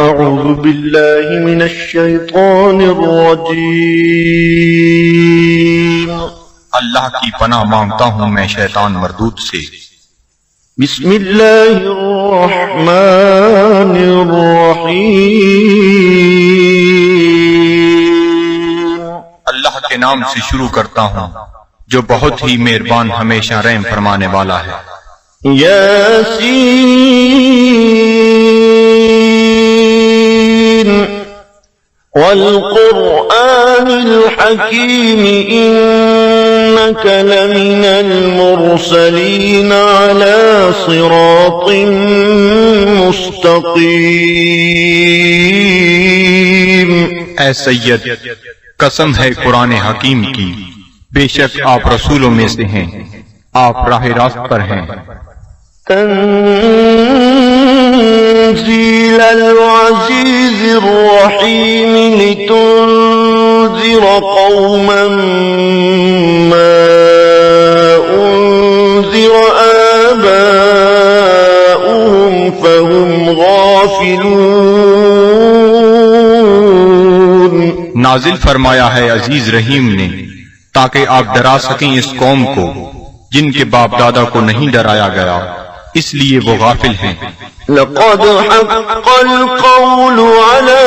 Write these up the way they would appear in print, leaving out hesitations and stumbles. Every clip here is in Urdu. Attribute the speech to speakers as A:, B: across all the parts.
A: أعوذ بالله من الشيطان الرجيم
B: اللہ کی پناہ مانگتا ہوں میں شیطان مردود سے۔
A: بسم الله الرحمن الرحيم
B: اللہ کے نام سے شروع کرتا ہوں جو بہت ہی مہربان ہمیشہ رحم فرمانے والا ہے۔
A: ياسين والقرآن الحكيم إنك لمن المرسلين على صراط مستقيم۔
B: اے سید، قسم ہے قرآن حکیم کی، بے شک آپ رسولوں میں سے ہیں، آپ راہ راست پر ہیں۔
A: تنزيل العزيز الرحيم لتنذر قوما ما أنذر آباؤهم فهم غافلون۔
B: نازل فرمایا ہے عزیز رحیم نے تاکہ آپ ڈرا سکیں اس قوم کو جن کے باپ دادا کو نہیں ڈرایا گیا، اس لیے وہ غافل ہیں۔
A: لقد حق القول على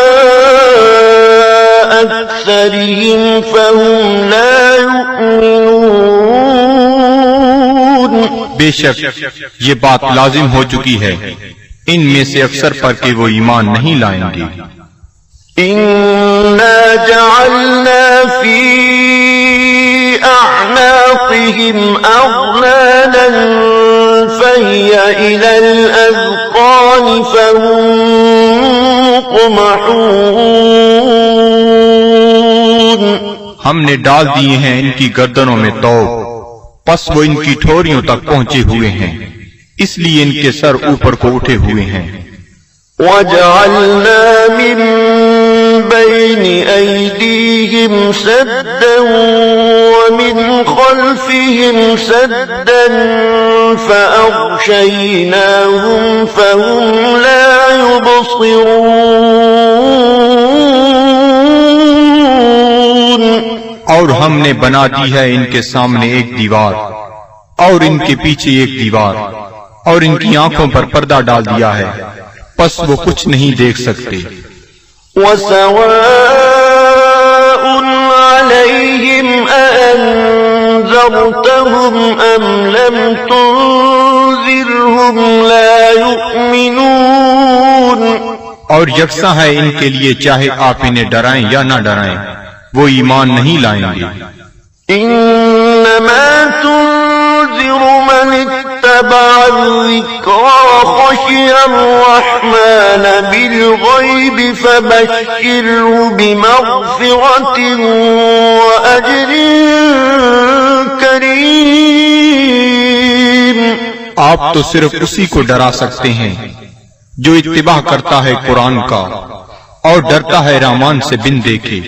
A: أكثرهم فهم لا يؤمنون۔
B: بے شک یہ بات لازم ہو چکی ہے ان میں سے اکثر پر کہ وہ ایمان نہیں لائیں گے۔
A: إنا جعلنا في أعناقهم أغلالا فهي إلى الأذقان فهم مقمحون۔
B: ہم نے ڈال دیے ہیں ان کی گردنوں میں توق، پس وہ ان کی ٹھوریوں تک پہنچے ہوئے ہیں، اس لیے ان کے سر اوپر کو اٹھے ہوئے ہیں۔
A: وَجَعَلْنَا مِن بَيْنِ أَيْدِيهِمْ سَدًّا وَمِنْ خَلْفِهِمْ سَدًّا فَأَغْشَيْنَاهُمْ فَهُمْ لَا يُبْصِرُونَ۔
B: اور ہم نے بنا دی ہے ان کے سامنے ایک دیوار اور ان کے پیچھے ایک دیوار، اور ان کی آنکھوں پر پردہ ڈال دیا ہے، پس وہ کچھ نہیں دیکھ سکتے۔
A: وَسَوَاءٌ عَلَيْهِمْ أَأَنذَرْتَهُمْ أَمْ لَمْ تُنذِرْهُمْ لَا يُؤْمِنُونَ۔
B: اور یکساں ہے ان کے لیے چاہے آپ انہیں ڈرائیں یا نہ ڈرائیں، وہ ایمان نہیں لائیں گے۔
A: إِنَّمَا تُنذِرُ مَنِ اتَّبَعَ الذِّكْرَ وَخَشِيَ الرَّحْمَنَ بِالْغَيْبِ فَبَشِّرْهُ بِمَغْفِرَةٍ وَأَجْرٍ كَرِيمٍ۔
B: آپ تو صرف اسی کو ڈرا سکتے ہیں جو اتباع کرتا ہے قرآن کا اور ڈرتا ہے رحمان سے بن دیکھے،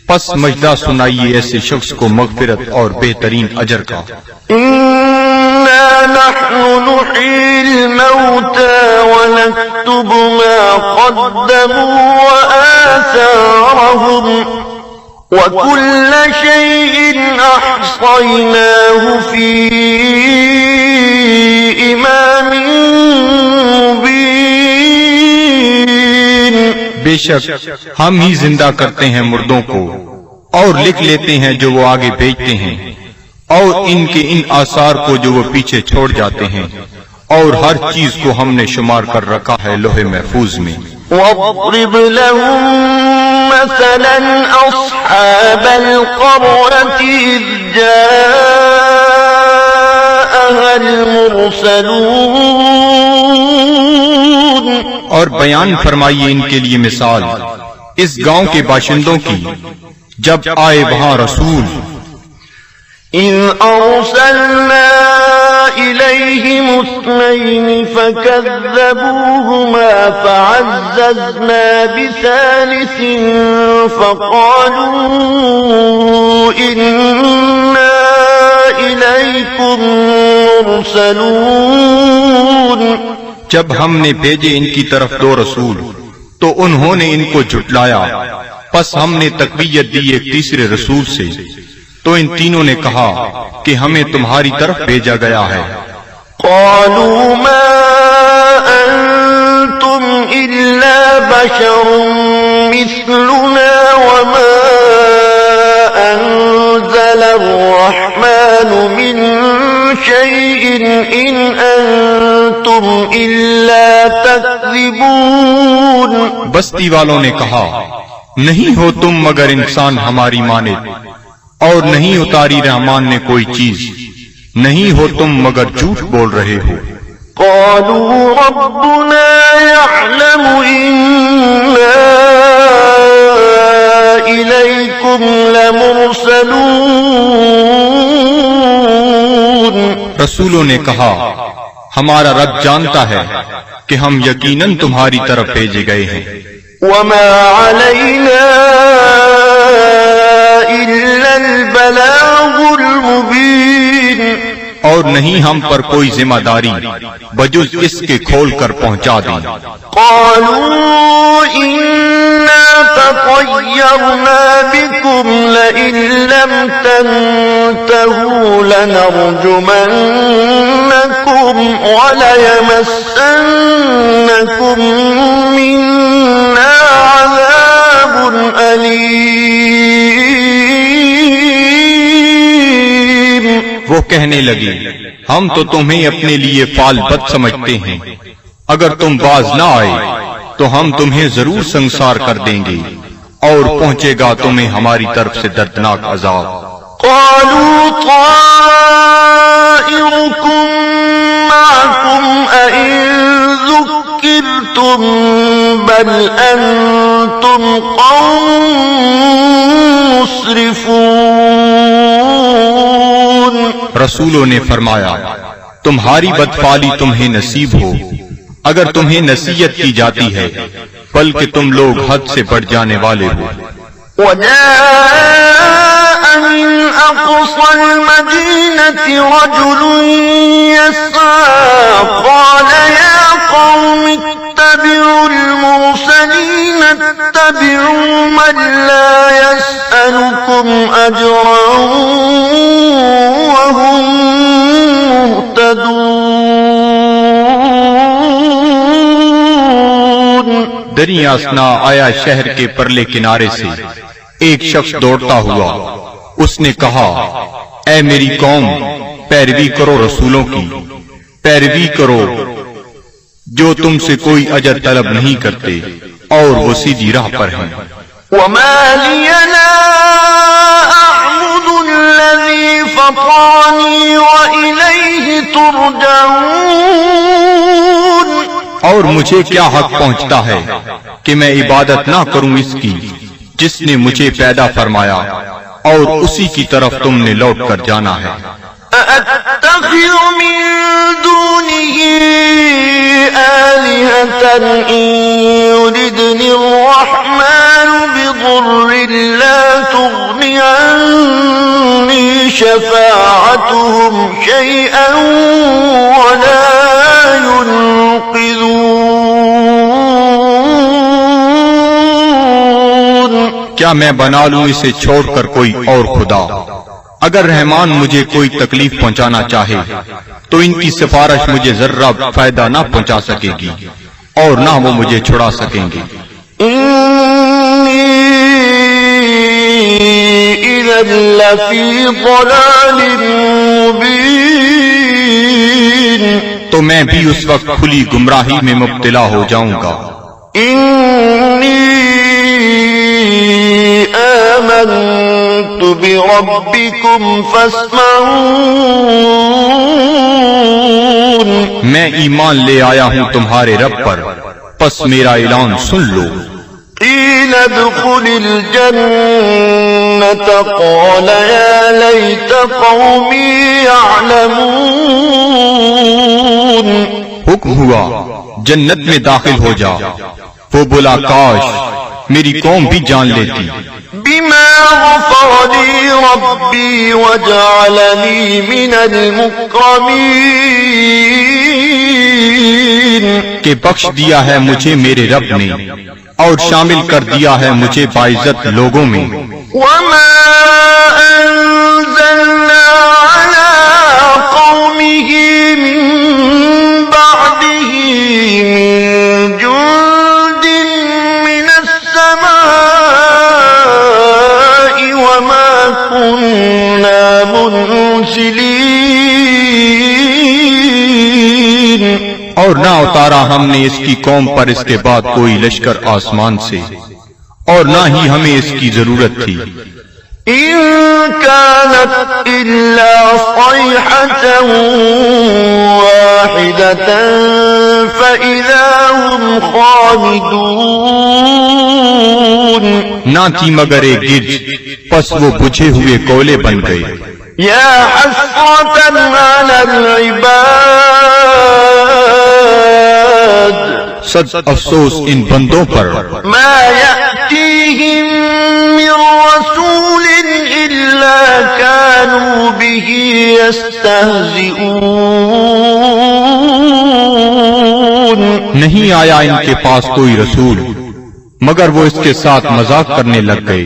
B: پس مجدہ سنائیے ایسے شخص کو مغفرت اور بہترین اجر کا۔
A: إِنَّا نَحْنُ نُحْيِي الْمَوْتَى وَنَكْتُبُ مَا قَدَّمُوا وَآثَارَهُمْ وَكُلَّ شَيْءٍ أَحْصَيْنَاهُ فِي إِمَامٍ مُبِينٍ۔
B: بے شک ہم ہی زندہ کرتے ہیں مردوں کو اور لکھ لیتے ہیں جو وہ آگے بھیجتے ہیں، اور ان کے ان آثار کو جو وہ پیچھے چھوڑ جاتے ہیں، اور ہر چیز کو ہم نے شمار کر رکھا ہے لوح محفوظ میں۔
A: وَاضْرِبْ لَهُم مَّثَلًا أَصْحَابَ الْقَرْيَةِ إِذْ جَاءَهَا الْمُرْسَلُونَ۔
B: اور بیان فرمائیے ان کے لیے مثال اس گاؤں کے باشندوں کی جب آئے وہاں رسول۔
A: إِذْ أَرْسَلْنَا إِلَيْهِمُ اثْنَيْنِ فَكَذَّبُوهُمَا فَعَزَّزْنَا بِثَالِثٍ فَقَالُوا إِنَّا إِلَيْكُمْ مُرْسَلُونَ۔
B: جب ہم نے بھیجے ان کی طرف دو رسول تو انہوں نے ان کو جھٹلایا، پس ہم نے تقویت دی ایک تیسرے رسول سے، تو ان تینوں نے کہا کہ ہمیں تمہاری طرف بھیجا گیا ہے۔
A: قالوا ما أنتم إلا بشر مثلنا وما أنزل الرحمن من شيء إن أنتم إلا تكذبون۔
B: بستی والوں نے کہا، نہیں ہو تم مگر انسان ہماری مانند، اور نہیں اتاری رحمان نے کوئی چیز، نہیں ہو تم مگر جھوٹ بول رہے ہو۔
A: قالوا ربنا يعلم إنا إليكم لمرسلون۔
B: رسولوں نے کہا، ہمارا رب جانتا ہے کہ ہم یقیناً تمہاری طرف بھیجے گئے ہیں۔
A: وما علينا إلا البلاغ المبين۔
B: اور نہیں ہم پر کوئی ذمہ داری بجز اس کے کھول کر پہنچا دیں۔
A: قالوا إنا تطيرنا بكم لئن لم تنتهوا لنرجمنكم وليمسنكم منا عذاب أليم۔
B: وہ کہنے لگے، ہم تو تمہیں اپنے لیے فال بد سمجھتے ہیں، اگر تم باز نہ آئے تو ہم تمہیں ضرور سنسار کر دیں گے، اور پہنچے گا تمہیں ہماری طرف سے دردناک عذاب۔
A: قالوا طائركم معكم أئن ذكرتم بل أنتم قوم مسرفون۔
B: رسولوں نے فرمایا، تمہاری بدفعلی تمہیں نصیب ہو اگر تمہیں نصیحت کی جاتی ہے، بلکہ تم لوگ حد سے بڑھ جانے والے ہو۔
A: وجاء من أقصى المدينة رجل يسعى قال يا قوم اتبعوا المرسلين اتبعوا من لا يسألكم أجرا وهم مهتدون۔
B: دریا اسنا آیا شہر کے پرلے کنارے سے ایک شخص دوڑتا ہوا، اس نے کہا، اے میری قوم، پیروی کرو رسولوں کی، پیروی کرو جو تم سے کوئی اجر طلب نہیں کرتے اور وہ سیدھی راہ پر ہیں۔
A: وما لي لا أعبد الذي فطرني وإليه ترجعون۔
B: اور مجھے کیا حق پہنچتا ہے کہ میں عبادت نہ کروں اس کی جس نے مجھے پیدا فرمایا اور اسی کی طرف تم نے لوٹ کر جانا ہے۔
A: أأتخذ من دونه آلهة إن يردني الرحمن بضر لا تغني عني شفاعتهم شيئا ولا ينقذون۔
B: کیا میں بنا لوں اسے چھوڑ کر کوئی اور خدا؟ اگر رحمان مجھے کوئی تکلیف پہنچانا چاہے تو ان کی سفارش مجھے ذرہ فائدہ نہ پہنچا سکے گی اور نہ وہ مجھے چھڑا سکیں گے۔
A: إني إذا لفي ضلال مبين۔
B: تو میں بھی اس وقت کھلی گمراہی میں مبتلا ہو جاؤں گا۔
A: إني آمنت بربكم فاسمعون۔
B: میں ایمان لے آیا ہوں تمہارے رب پر، پس میرا اعلان سن لو۔
A: قيل ادخل الجنة قال يا ليت قومي يعلمون۔
B: حکم ہوا جنت میں داخل ہو جا، وہ بولا کاش میری قوم بھی جان لیتی۔
A: بما غفر لي ربي وجعلني من المكرمين۔
B: کہ بخش دیا ہے مجھے میرے رب نے اور شامل کر دیا ہے مجھے باعزت لوگوں میں.
A: وما أنزلنا على قومه من بعده من جند من السماء وما كنا منزلين.
B: اور نہ اتارا ہم نے اس کی قوم پر اس کے بعد کوئی لشکر آسمان سے اور نہ ہی ہمیں اس کی ضرورت تھی.
A: إن كانت إلا صيحة واحدة فإذا هم خامدون.
B: نہ تھی مگر ایک گرج، پس وہ بجھے ہوئے کولے بن گئے.
A: يا حسرة على العباد
B: صد افسوس ان بندوں پر
A: ما يأتيهم من رسول إلا كانوا به يستهزئون.
B: نہیں آیا ان کے پاس کوئی رسول مگر وہ اس کے ساتھ مذاق کرنے لگ گئے.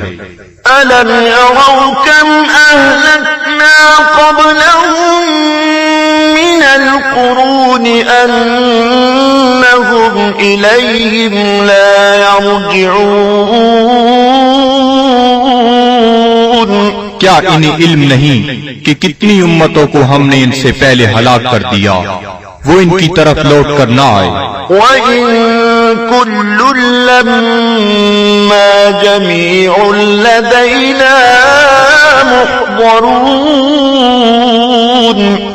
A: ألم يروا كم أهلكنا قبلهم من القرون أنهم إليهم لا يرجعون.
B: کیا انہیں علم نہیں کہ کتنی امتوں کو ہم نے ان سے پہلے ہلاک کر دیا وہ ان کی طرف لوٹ کر نہ آئے.
A: وَإِن كُلٌّ لَّمَّا جَمِيعٌ لَّدَيْنَا مُحْضَرُونَ.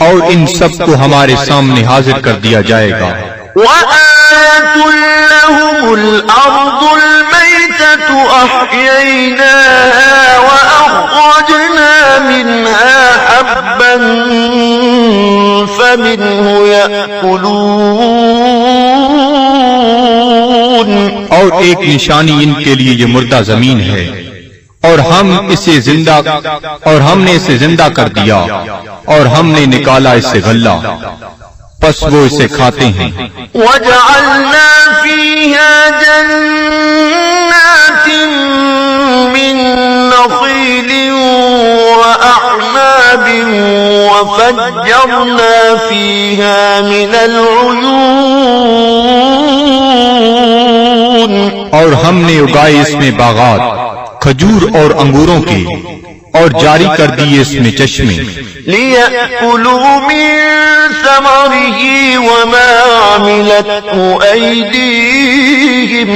B: اور ان سب کو ہمارے سامنے حاضر کر دیا جائے گا.
A: وَآيَةٌ لَّهُمُ الْأَرْضُ الْمَيْتَةُ أَحْيَيْنَاهَا وَأَخْرَجْنَا مِنْهَا حَبًّا فَمِنْهُ يَأْكُلُونَ.
B: اور ایک نشانی ان کے لیے یہ مردہ زمین ہے اور ہم نے اسے زندہ کر دیا اور ہم نے نکالا اس سے غلہ پس وہ اسے کھاتے ہیں.
A: وَجَعَلْنَا فِيهَا جَنَّاتٍ مِّن نَّخِيلٍ وَأَعْنَابٍ وَفَجَّرْنَا فِيهَا مِنَ الْعُيُونِ.
B: اور ہم نے اگائے اس میں باغات کھجور اور انگوروں کے اور جاری کر دیے اس میں چشمے.
A: لِيَأْكُلُوا مِن ثَمَرِهِ وَمَا عَمِلَتْهُ أَيْدِيهِمْ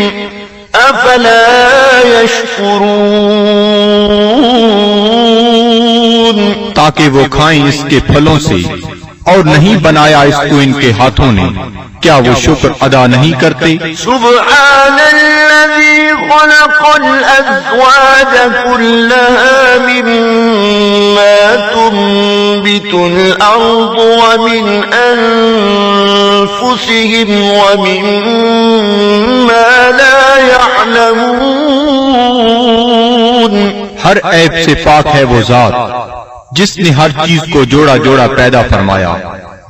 A: أَفَلَا يَشْكُرُونَ.
B: تاکہ وہ کھائیں اس کے پھلوں سے اور نہیں بنایا اس کو ان کے ہاتھوں نے کیا وہ شکر ادا نہیں کرتے؟
A: سبحان الذي خلق الأزواج كلها مما تنبت الأرض ومن أنفسهم ومما لا يعلمون.
B: ہر عیب سے پاک ہے وہ ذات جس نے ہر چیز کو جوڑا جوڑا پیدا فرمایا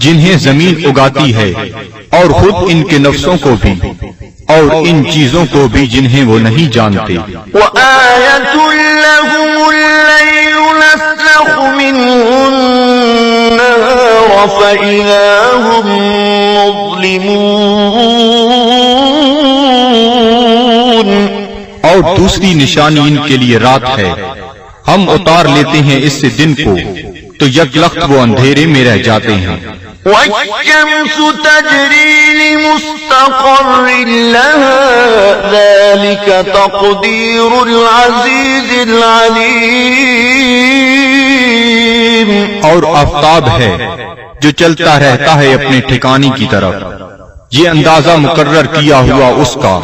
B: جنہیں زمین اگاتی ہے اور خود ان کے نفسوں کو بھی اور ان چیزوں کو بھی جنہیں وہ نہیں جانتے.
A: وَآيَةٌ لَّهُمُ اللَّيْلُ نَسْلَخُ مِنْهُ النَّهَارَ فَإِذَا هُم مُظْلِمُونَ.
B: اور دوسری نشانی ان کے لیے رات ہے ہم اتار لیتے ہیں اس سے دن کو تو یک لخت وہ اندھیرے میں رہ جاتے ہیں.
A: وَالشَّمْسُ تَجْرِي لِمُسْتَقَرٍّ لَّهَا ذَلِكَ تَقْدِيرُ الْعَزِيزِ الْعَلِيمِ.
B: اور آفتاب ہے جو چلتا رہتا ہے اپنے ٹھکانے کی طرف یہ اندازہ مقرر کیا ہوا اس کا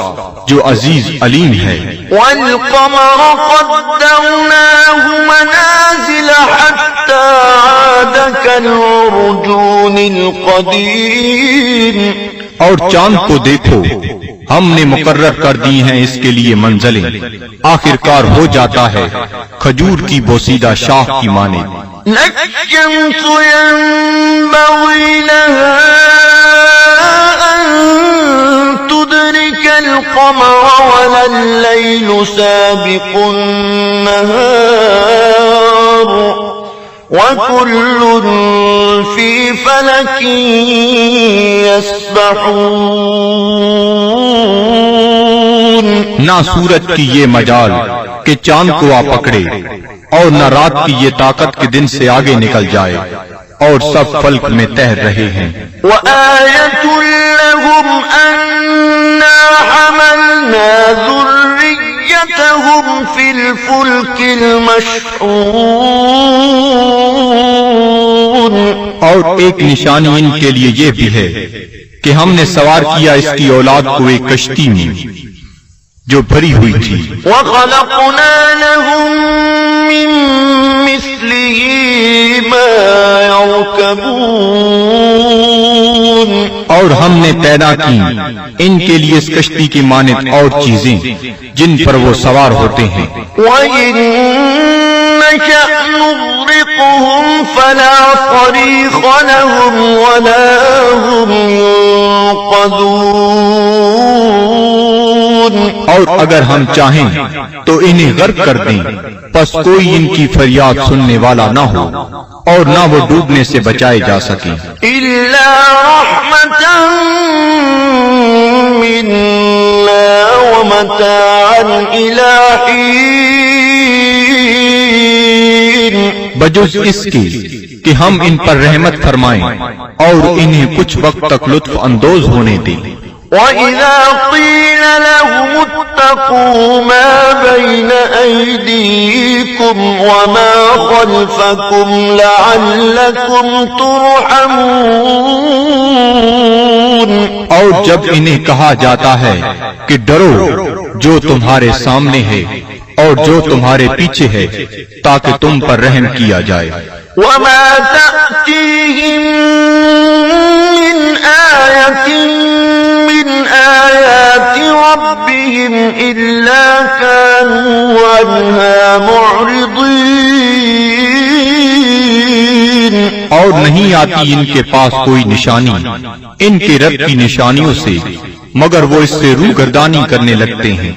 B: جو عزیز علیم ہے.
A: وَالْقَمَرَ قَدَّرْنَاهُ مَنَازِلَ حَتَّى عَادَ كَالْعُرْجُونِ الْقَدِيمِ.
B: اور چاند کو دیکھو ہم نے مقرر کر دی ہیں اس کے لیے منزلیں آخر کار ہو جاتا ہے کھجور کی بوسیدہ شاخ کی مانند.
A: الشَّمْسُ يَنبَغِي لَهَا أَن لتدرك القمر ولا الليل سابق النهار وكل في فلك يسبحون.
B: نہ سورج کی یہ مجال کہ چاند کو آ پکڑے اور نہ رات کی یہ طاقت کے دن سے آگے نکل جائے، اور سب فلک میں تیر رہے ہیں.
A: وآية لهم أنا حملنا ذريتهم في الفلك المشحون.
B: اور ایک نشانی ان کے لیے یہ بھی ہے کہ ہم نے سوار کیا اس کی اولاد کو ایک کشتی میں جو بھری ہوئی تھی.
A: وخلقنا لهم من مثله ما يركبون.
B: اور ہم نے پیدا کی ان کے لیے اس کشتی کی مانند اور چیزیں جن پر وہ سوار ہوتے ہیں.
A: وَإِن نَّشَأْ نُغْرِقْهُمْ فَلَا صَرِيخَ لَهُمْ وَلَا هُمْ يُنقَذُونَ.
B: اور اگر ہم چاہیں تو انہیں غرق کر دیں، پس کوئی ان کی فریاد سننے والا نہ ہو اور نہ وہ ڈوبنے سے بچائے جا سکیں.
A: إِلَّا رَحْمَةً مِّنَّا وَمَتَاعًا إِلَىٰ حِينٍ.
B: بجز اس کے کہ ہم ان پر رحمت فرمائیں اور انہیں کچھ وقت تک لطف اندوز ہونے دیں.
A: وَإِذَا قِيلَ لَهُمُ اتَّقُوا مَا بَيْنَ أَيْدِيكُمْ وَمَا خَلْفَكُمْ لَعَلَّكُمْ تُرْحَمُونَ.
B: اور جب انہیں کہا جاتا ہے کہ ڈرو جو تمہارے سامنے ہے اور جو تمہارے پیچھے ہے تاکہ تم پر رحم کیا جائے.
A: وَمَا تَأْتِيهِم مِّنْ آيَةٍ من آيات ربهم إلا كانوا عنها معرضين.
B: اور نہیں آتی ان کے پاس کوئی نشانی ان کے رب کی نشانیوں سے مگر وہ اس سے روگردانی کرنے لگتے ہیں.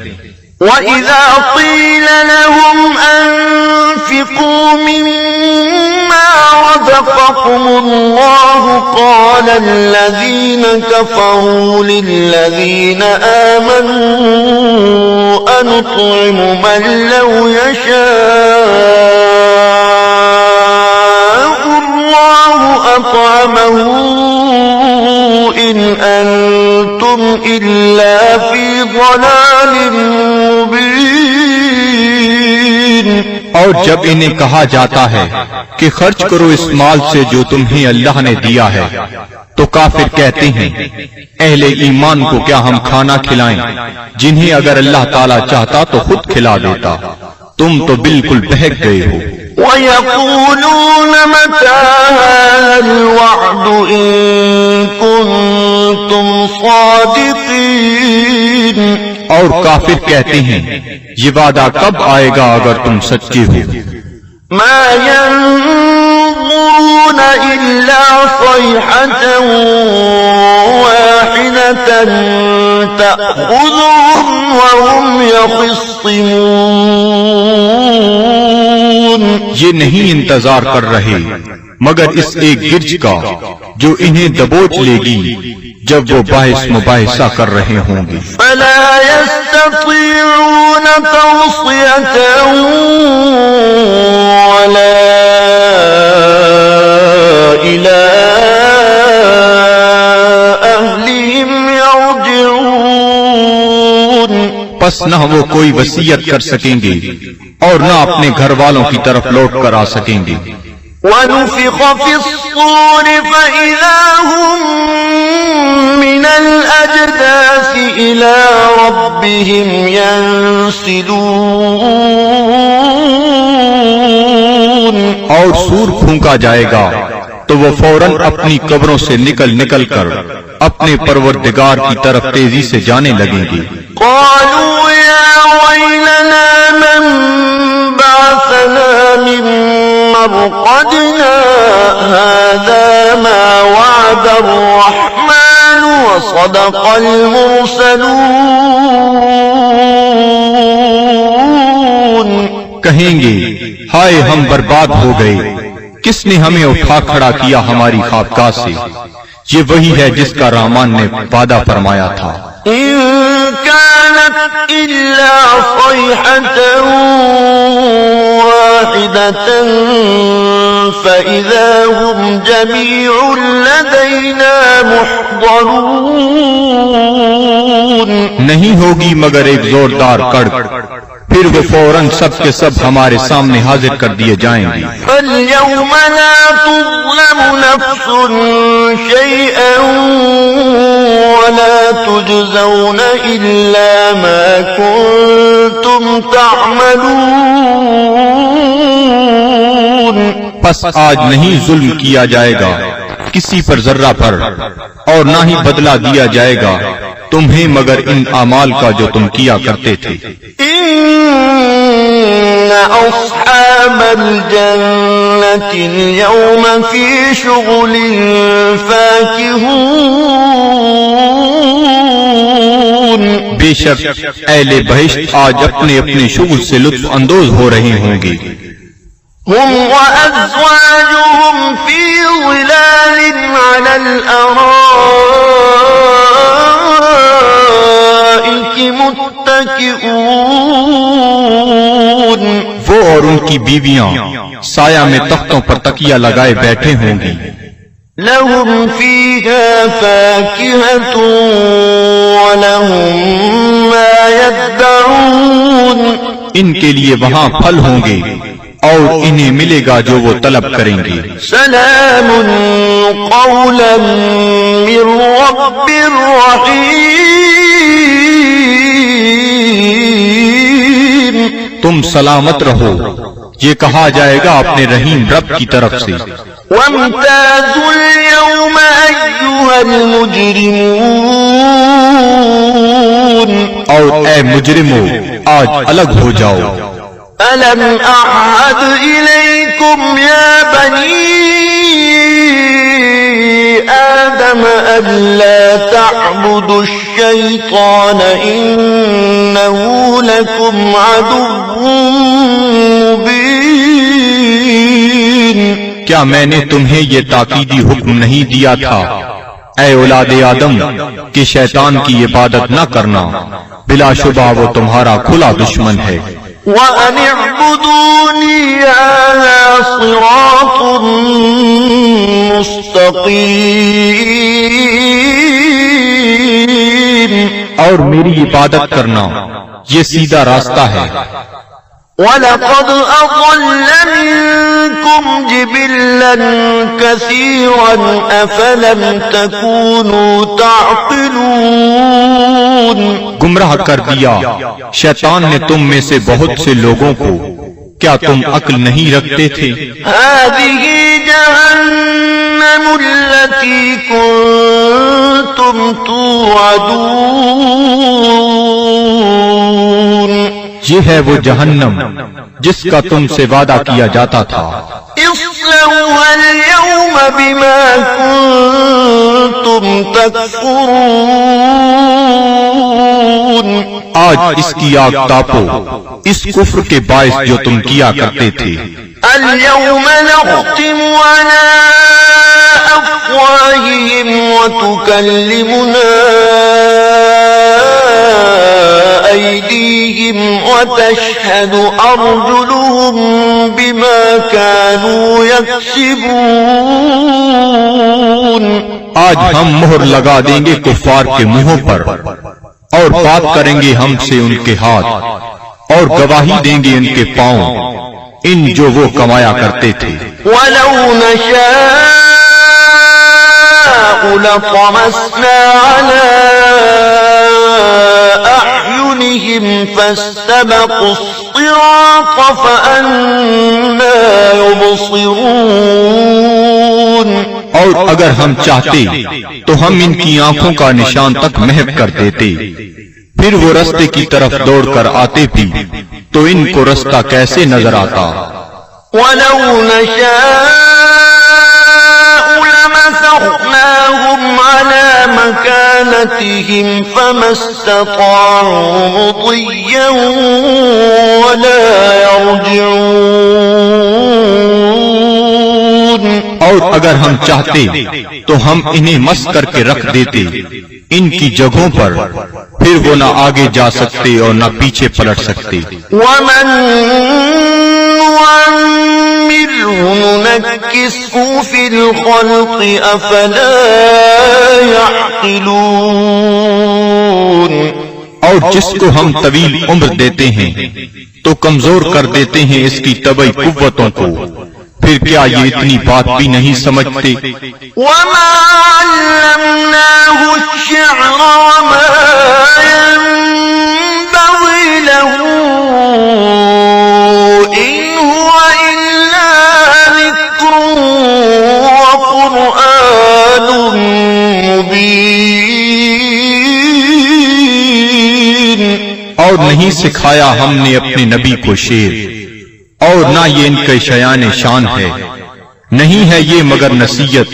A: وَإِذَا قِيلَ لَهُمْ أَنفِقُوا مِمَّا رَزَقَكُمُ اللَّهُ قَالَ الَّذِينَ كَفَرُوا لِلَّذِينَ آمَنُوا أَنُطْعِمُ مَن لَّوْ يَشَاءُ اللَّهُ أَطْعَمَهُ إِنْ أَنتُمْ إِلَّا فِي ضَلَالٍ مُبِينٍ.
B: اور جب انہیں کہا جاتا ہے کہ خرچ کرو اس مال سے جو تمہیں اللہ نے دیا ہے تو کافر کہتے ہیں اہل ایمان کو کیا ہم کھانا کھلائیں جنہیں اگر اللہ تعالیٰ چاہتا تو خود کھلا دیتا، تم تو بالکل بہک گئے ہو.
A: وَيَقُولُونَ مَتَىٰ هَٰذَا الْوَعْدُ إِن كُنتُمْ صَادِقِينَ.
B: اور کافر کہتے ہیں یہ وعدہ کب آئے گا اگر تم سچے ہو.
A: مَا يَنظُرُونَ إِلَّا صَيْحَةً وَاحِدَةً تَأْخُذُهُمْ وَهُمْ يَخِصِّمُونَ.
B: یہ نہیں انتظار کر رہے مگر اس ایک گرج کا جو انہیں دبوچ لے گی جب وہ باعث مباحثہ کر رہے ہوں گے.
A: فَلَا يَسْتَطِيعُونَ تَوْصِيَةً وَلَا إِلَىٰ أَهْلِهِمْ يَرْجِعُونَ.
B: پس نہ وہ کوئی وصیت کر سکیں گے اور نہ اپنے گھر والوں کی طرف لوٹ کر آ سکیں گے.
A: وَنُفِخَ فِي الصُّورِ فَإِذَا هُم مِّنَ الْأَجْدَاثِ إِلَىٰ رَبِّهِمْ يَنسِلُونَ.
B: اور سور پھونکا جائے گا تو وہ فوراً اپنی قبروں سے نکل کر اپنے پروردگار کی طرف تیزی سے جانے لگیں گے.
A: قالوا يا ويلنا من بعثنا من مرقدنا هذا ما وعد الرحمن وصدق المرسلون.
B: کہیں گے ہائے ہم برباد ہو گئے، کس نے ہمیں اٹھا کھڑا کیا ہماری خوابگاہ سے؟ یہ وہی ہے جس کا رحمان نے وعدہ فرمایا تھا.
A: إن كانت إلا صيحة واحدة فإذا هم جميع لدينا محضرون.
B: نہیں ہوگی مگر ایک زوردار کڑک، پھر وہ فوراً سب کے سب ہمارے سامنے حاضر کر دیے جائیں گے.
A: فاليوم لا تظلم نفس شيئا ولا تجزون إلا ما كنتم تعملون.
B: پس آج نہیں ظلم کیا جائے گا کسی پر ذرہ پر، اور نہ ہی بدلہ دیا جائے گا تمہیں مگر ان اعمال کا جو تم کیا کرتے تھے.
A: إن أصحاب الجنة اليوم في شغل فاكهون.
B: بے شک اہل بہشت آج اپنے اپنے شغل سے لطف اندوز ہو رہے ہوں گے.
A: هم وأزواجهم في ظلال على الأرائك متكئون.
B: وہ اور ان کی بیویاں سایہ میں تختوں پر تکیہ لگائے بیٹھے ہوں گی.
A: لهم فيها فاكهة ولهم ما يدعون.
B: ان کے لیے وہاں پھل ہوں گے اور انہیں ملے گا جو وہ طلب کریں گے.
A: سلام قولا من رب رحیم.
B: تم سلامت رہو، یہ کہا جائے گا اپنے رحیم رب کی طرف سے.
A: وامتازوا اليوم أيها المجرمون.
B: اور اے مجرمو آج الگ ہو جاؤ.
A: ألم أعهد إليكم يا بني آدم ألا تعبدوا الشيطان إنه لكم عدو مبين.
B: کیا میں نے تمہیں یہ تاکیدی حکم نہیں دیا تھا اے اولاد آدم کہ شیطان کی عبادت نہ کرنا؟ بلا شبہ وہ تمہارا کھلا دشمن ہے.
A: وَأَنِ اعْبُدُونِي هَذَا صِرَاطٌ مُسْتَقِيمٌ.
B: اور میری عبادت کرنا یہ سیدھا راستہ ہے.
A: وَلَقَدْ أَضَلَّ مِنكُمْ جِبِلًّا كَثِيرًا أَفَلَمْ تَكُونُوا تَعْقِلُونَ.
B: گمراہ کر دیا شیطان نے تم میں سے بہت سے لوگوں کو، کیا تم عقل نہیں رکھتے تھے؟
A: هَذِهِ جَهَنَّمُ الَّتِي كُنتُمْ تُوعَدُونَ.
B: یہ ہے وہ جہنم جس کا تم سے وعدہ کیا جاتا تھا.
A: اصلوها اليوم بما كنتم تكفرون.
B: آج اس کی آگ تاپو اس کفر کے باعث جو تم کیا کرتے تھے.
A: اليوم نختم على أفواههم وتكلمنا أيديهم وتشهد أرجلهم بما كانوا يكسبون.
B: آج ہم مہر لگا دیں گے کفار کے منہوں پر، اور بات کریں گے ہم سے ان کے ہاتھ، اور گواہی دیں گے ان کے پاؤں ان جو وہ کمایا کرتے تھے.
A: وَلَوْ نَشَاءُ لَطَمَسْنَا عَلَىٰ أَعْيُنِهِمْ فَاسْتَبَقُوا الصِّرَاطَ فَأَنَّىٰ يُبْصِرُونَ.
B: اور اگر ہم چاہتے تو ہم ان کی آنکھوں کا نشان تک محو کر دیتے، پھر وہ رستے کی طرف دوڑ کر آتے بھی تو ان کو رستہ کیسے نظر آتا.
A: وَلَوْ نَشَاءُ لَمَسَخْنَاهُمْ تركناهم على مكانتهم فما استطاعوا مضيا ولا يرجعون.
B: اور اگر ہم چاہتے تو ہم انہیں مس کر کے رکھ دیتے ان کی جگہوں پر، پھر وہ نہ آگے جا سکتے اور نہ پیچھے پلٹ سکتے.
A: ومن نعمره ننكسه في الخلق أفلا يعقلون.
B: اور جس کو ہم طویل عمر دیتے ہیں تو کمزور کر دیتے ہیں اس کی طبعی قوتوں کو، پھر کیا یہ اتنی بات بھی نہیں سمجھتے؟
A: وما علمناه الشعر وما ينبغي له إن هو إلا ذكر وقرآن مبين.
B: اور نہیں سکھایا ہم نے اپنے نبی کو شعر، اور نہ یہ ان کے شیان شان ہے، نہیں ہے یہ مگر نصیحت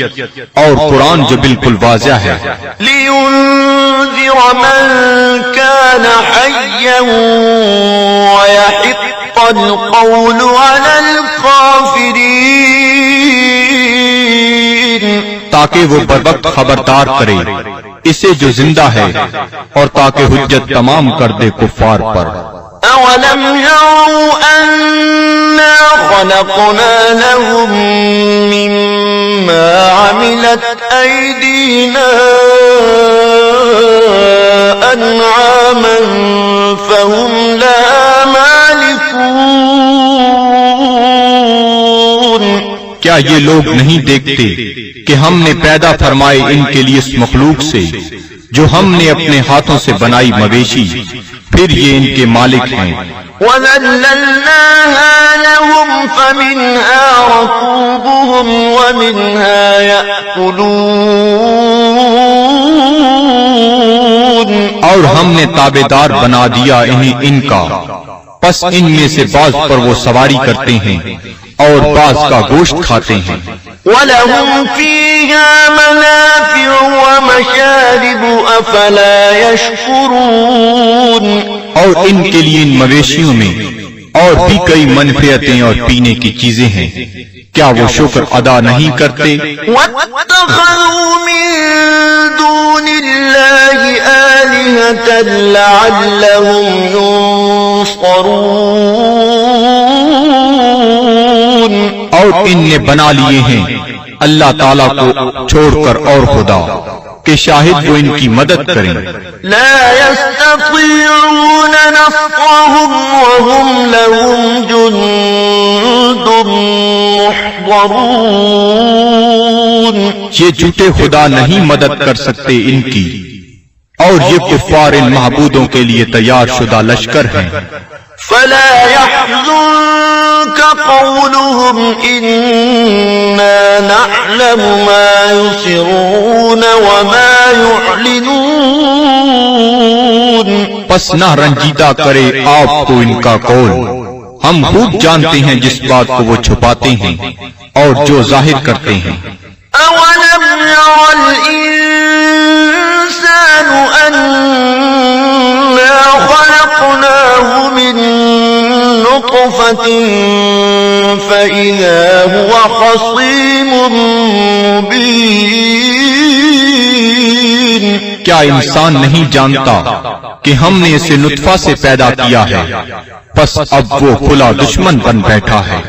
B: اور قرآن جو بالکل واضح ہے.
A: لينذر من كان حيا ويحق القول على الكافرين.
B: تاکہ وہ بروقت خبردار کرے اسے جو زندہ ہے، اور تاکہ حجت تمام کر دے کفار پر.
A: أولم يروا أنا خلقنا لهم مما عملت أيدينا أنعاما فهم لها مالكون.
B: کیا یہ لوگ نہیں دیکھتے کہ ہم نے پیدا فرمائے ان کے لیے اس مخلوق سے جو ہم نے اپنے ہاتھوں سے بنائی مویشی، پھر یہ ان کے مالک ہیں.
A: وَذَلَّلْنَاهَا لَهُمْ فَمِنْهَا رَكُوبُهُمْ وَمِنْهَا يَأْكُلُونَ.
B: اور ہم نے تابعدار بنا دیا انہیں ان کا، پس ان میں سے بعض پر وہ سواری کرتے ہیں اور بعض کا گوشت کھاتے ہیں.
A: وَلَهُمْ فِيهَا مَنَافِعُ وَمَشَارِبُ أَفَلَا يَشْكُرُونَ. اور ان کے لیے ان مویشیوں میں اور بھی کئی منفعتیں اور پینے کی چیزیں ہیں، کیا وہ شکر ادا نہیں کرتے؟ وَاتَّخَذُوا مِن دُونِ اللَّهِ آلِهَةً لَعَلَّهُمْ يُنصَرُونَ.
B: اور ان نے بنا لیے ہیں اللہ تعالیٰ کو چھوڑ کر اور خدا کہ شاہد وہ ان کی مدد کریں.
A: لا يستطيعون نصرهم وهم لهم جند محضرون.
B: یہ جھوٹے خدا نہیں مدد کر سکتے ان کی، اور یہ کفار ان معبودوں کے لیے تیار شدہ لشکر ہیں.
A: فلا يحزنك قولهم إنا نعلم ما يسرون وما يعلنون.
B: پس نہ رنجیدہ کرے آپ کو ان کا قول، ہم خوب جانتے ہیں جس بات کو وہ چھپاتے ہیں اور جو ظاہر کرتے ہیں.
A: أولم ير الإنسان أنا خلقناه من نطفة فإذا هو خصيم مبين.
B: کیا انسان نہیں جانتا کہ ہم نے اسے نطفہ سے پیدا کیا ہے، پس اب وہ کھلا دشمن بن بیٹھا ہے.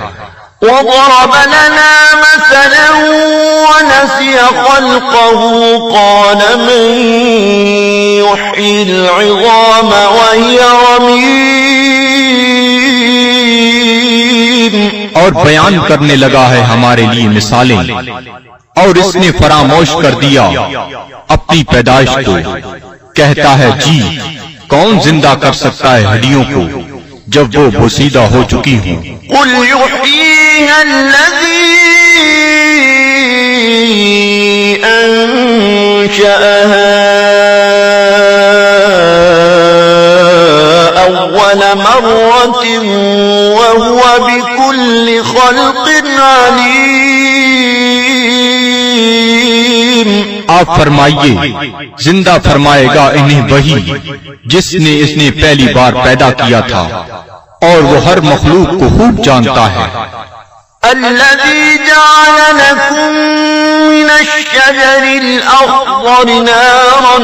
A: وضرب لنا مثلا ونسي خلقه قال من يحيي العظام وهي رميم.
B: اور بیان کرنے لگا ہے ہمارے لیے مثالیں، اور اس نے فراموش کر دیا اپنی پیدائش کو. کہتا ہے جی کون زندہ کر سکتا ہے ہڈیوں کو جب وہ بوسیدہ ہو چکی ہوں.
A: قل يحييها الذي أنشأها أول مرة وهو بكل خلق عليم.
B: آپ فرمائیے زندہ فرمائے گا انہیں وہی جس نے اس نے پہلی بار پیدا کیا تھا، اور وہ ہر مخلوق کو خوب جانتا ہے۔
A: الذي جعل لكم من الشجر الأخضر نارا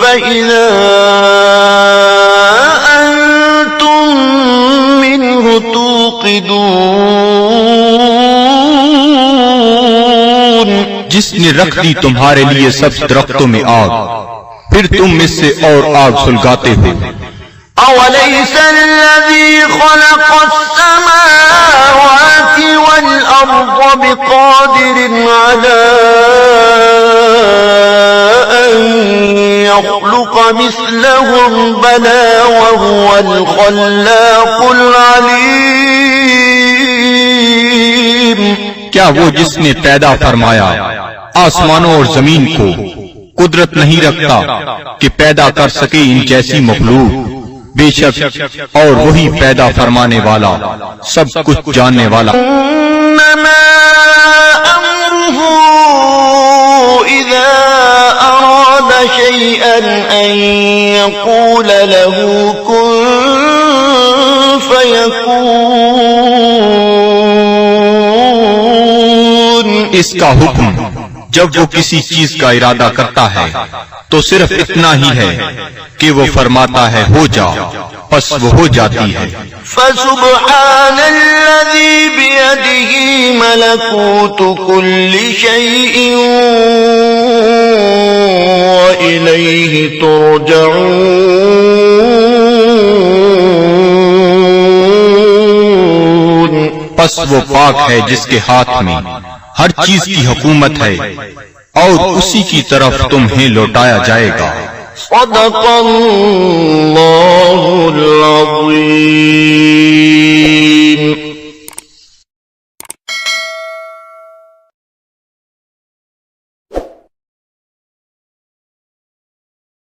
A: فإذا أنتم منه توقدون،
B: جس نے رکھ دی تمہارے لیے سب درختوں میں آگ، پھر تم اس سے اور آگ سلگاتے ہو۔
A: أوليس الذي خلق السماوات والأرض بقادر على أن يخلق مثلهم بلى وهو الخلاق العليم؟
B: کیا وہ جس نے پیدا فرمایا آسمانوں اور زمین کو قدرت نہیں رکھتا کہ پیدا کر سکے ان جیسی مخلوق؟ بے شک اور وہی پیدا فرمانے والا، سب کچھ جاننے والا۔
A: انما امره اذا اراد شيئا ان يقول له كن فيكون،
B: اس کا حکم جب وہ کسی چیز کا ارادہ کرتا ہے تو صرف اتنا ہی ہے کہ وہ فرماتا ہے ہو جا، پس وہ ہو جاتی ہے۔
A: فسبحان الذي بيده ملكوت كل شيء وإليه ترجعون،
B: پس وہ پاک ہے جس کے ہاتھ میں ہر چیز کی حکومت ہے اور اسی کی طرف تمہیں لوٹایا جائے گا۔
A: صدق اللہ العظیم۔